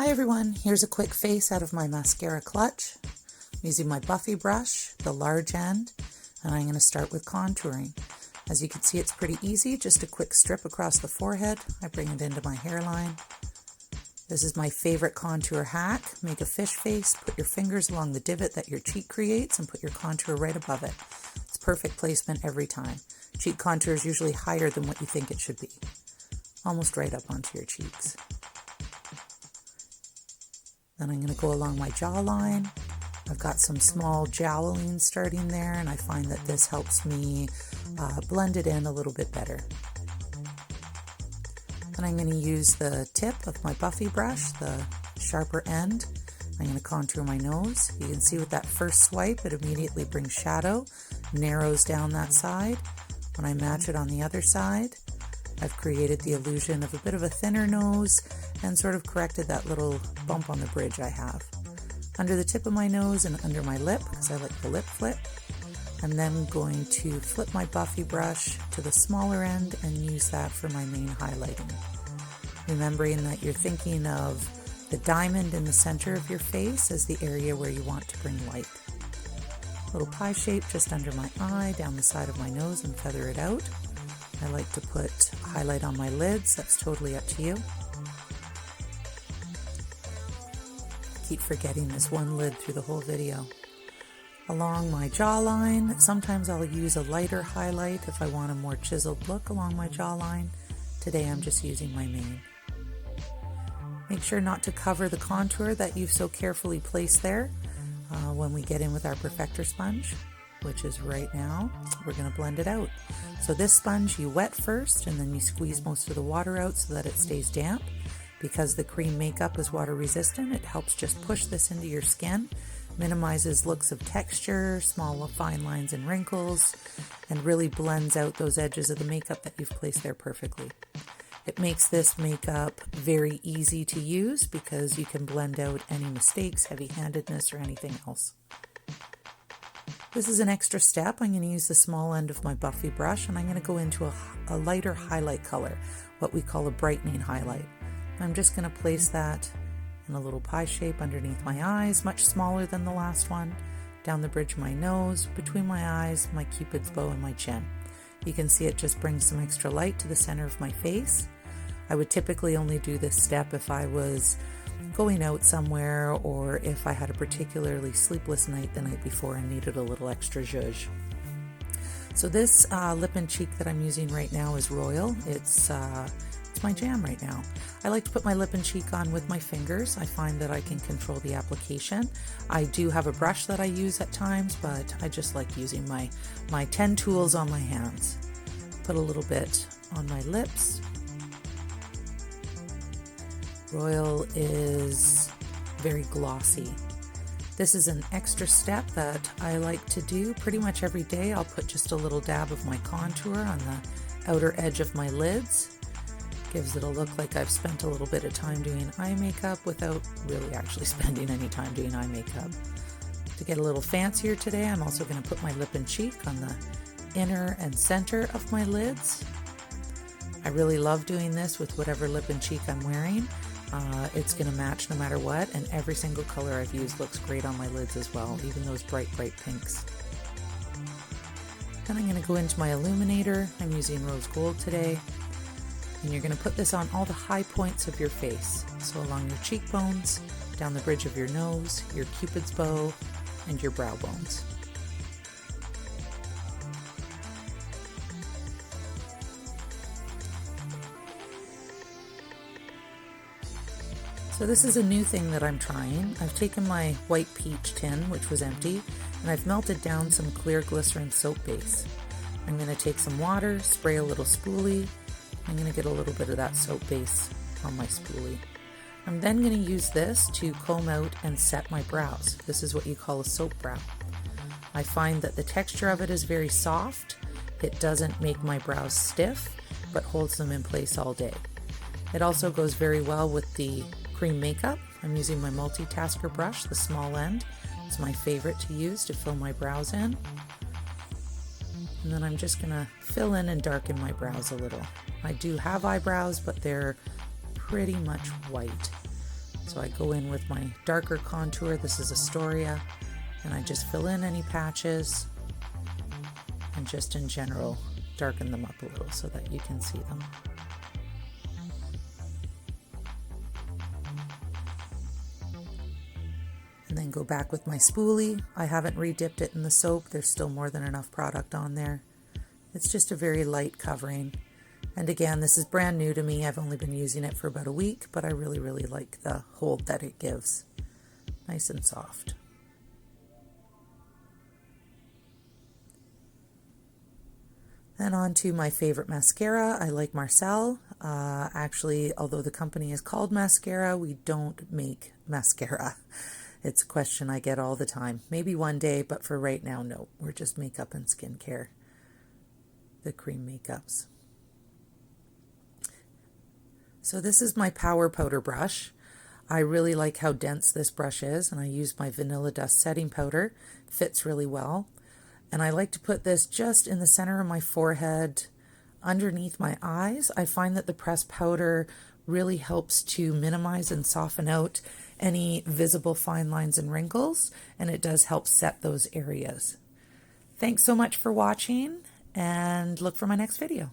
Hi everyone, here's a quick face out of my mascara clutch. I'm using my Buffy brush, the large end, and I'm going to start with contouring. As you can see, it's pretty easy, just a quick strip across the forehead. I bring it into my hairline. This is my favorite contour hack. Make a fish face, put your fingers along the divot that your cheek creates and put your contour right above it. It's perfect placement every time. Cheek contour is usually higher than what you think it should be. Almost right up onto your cheeks. Then I'm going to go along my jawline. I've got some small jowling starting there, and I find that this helps me blend it in a little bit better. Then I'm going to use the tip of my Buffy brush, the sharper end. I'm going to contour my nose. You can see with that first swipe, it immediately brings shadow, narrows down that side. When I match it on the other side, I've created the illusion of a bit of a thinner nose and sort of corrected that little bump on the bridge I have. Under the tip of my nose and under my lip, because I like the lip flip. I'm then going to flip my Buffy brush to the smaller end and use that for my main highlighting. Remembering that you're thinking of the diamond in the center of your face as the area where you want to bring light. Little pie shape just under my eye, down the side of my nose, and feather it out. I like to put highlight on my lids, that's totally up to you. Keep forgetting this one lid through the whole video. Along my jawline, sometimes I'll use a lighter highlight if I want a more chiseled look along my jawline. Today I'm just using my mane. Make sure not to cover the contour that you've so carefully placed there. When we get in with our perfector sponge, which is right now, we're going to blend it out. So this sponge you wet first and then you squeeze most of the water out so that it stays damp. Because the cream makeup is water resistant, it helps just push this into your skin, minimizes looks of texture, small fine lines and wrinkles, and really blends out those edges of the makeup that you've placed there perfectly. It makes this makeup very easy to use because you can blend out any mistakes, heavy-handedness, or anything else. This is an extra step. I'm going to use the small end of my Buffy brush and I'm going to go into a lighter highlight color, what we call a brightening highlight. I'm just going to place that in a little pie shape underneath my eyes, much smaller than the last one, down the bridge of my nose, between my eyes, my cupid's bow, and my chin. You can see it just brings some extra light to the center of my face. I would typically only do this step if I was going out somewhere or if I had a particularly sleepless night the night before and needed a little extra zhuzh. So this lip and cheek that I'm using right now is Royal. It's my jam right now. I like to put my lip and cheek on with my fingers. I find that I can control the application. I do have a brush that I use at times, but I just like using my 10 tools on my hands. Put a little bit on my lips. Royal is very glossy. This is an extra step that I like to do pretty much every day. I'll put just a little dab of my contour on the outer edge of my lids. Gives it a look like I've spent a little bit of time doing eye makeup without really actually spending any time doing eye makeup. To get a little fancier today, I'm also going to put my lip and cheek on the inner and center of my lids. I really love doing this with whatever lip and cheek I'm wearing. It's going to match no matter what, and every single color I've used looks great on my lids as well, even those bright pinks. Then I'm going to go into my illuminator. I'm using rose gold today. And you're going to put this on all the high points of your face. So along your cheekbones, down the bridge of your nose, your cupid's bow, and your brow bones. So this is a new thing that I'm trying. I've taken my white peach tin, which was empty, and I've melted down some clear glycerin soap base. I'm going to take some water, spray a little spoolie. I'm going to get a little bit of that soap base on my spoolie. I'm then going to use this to comb out and set my brows. This is what you call a soap brow. I find that the texture of it is very soft. It doesn't make my brows stiff, but holds them in place all day. It also goes very well with the cream makeup. I'm using my multitasker brush, the small end. It's my favorite to use to fill my brows in. And then I'm just going to fill in and darken my brows a little. I do have eyebrows, but they're pretty much white. So I go in with my darker contour. This is Astoria, and I just fill in any patches and just in general darken them up a little so that you can see them. And then go back with my spoolie. I haven't re-dipped it in the soap. There's still more than enough product on there. It's just a very light covering. And again, this is brand new to me. I've only been using it for about a week, but I really, really like the hold that it gives. Nice and soft. Then on to my favorite mascara. I like Marcel. Actually, although the company is called Maskcara, we don't make mascara. It's a question I get all the time. Maybe one day, but for right now, no. We're just makeup and skincare. The cream makeups. So this is my powder powder brush. I really like how dense this brush is, and I use my Vanilla Dust setting powder. It fits really well. And I like to put this just in the center of my forehead, underneath my eyes. I find that the pressed powder really helps to minimize and soften out any visible fine lines and wrinkles, and it does help set those areas. Thanks so much for watching, and look for my next video.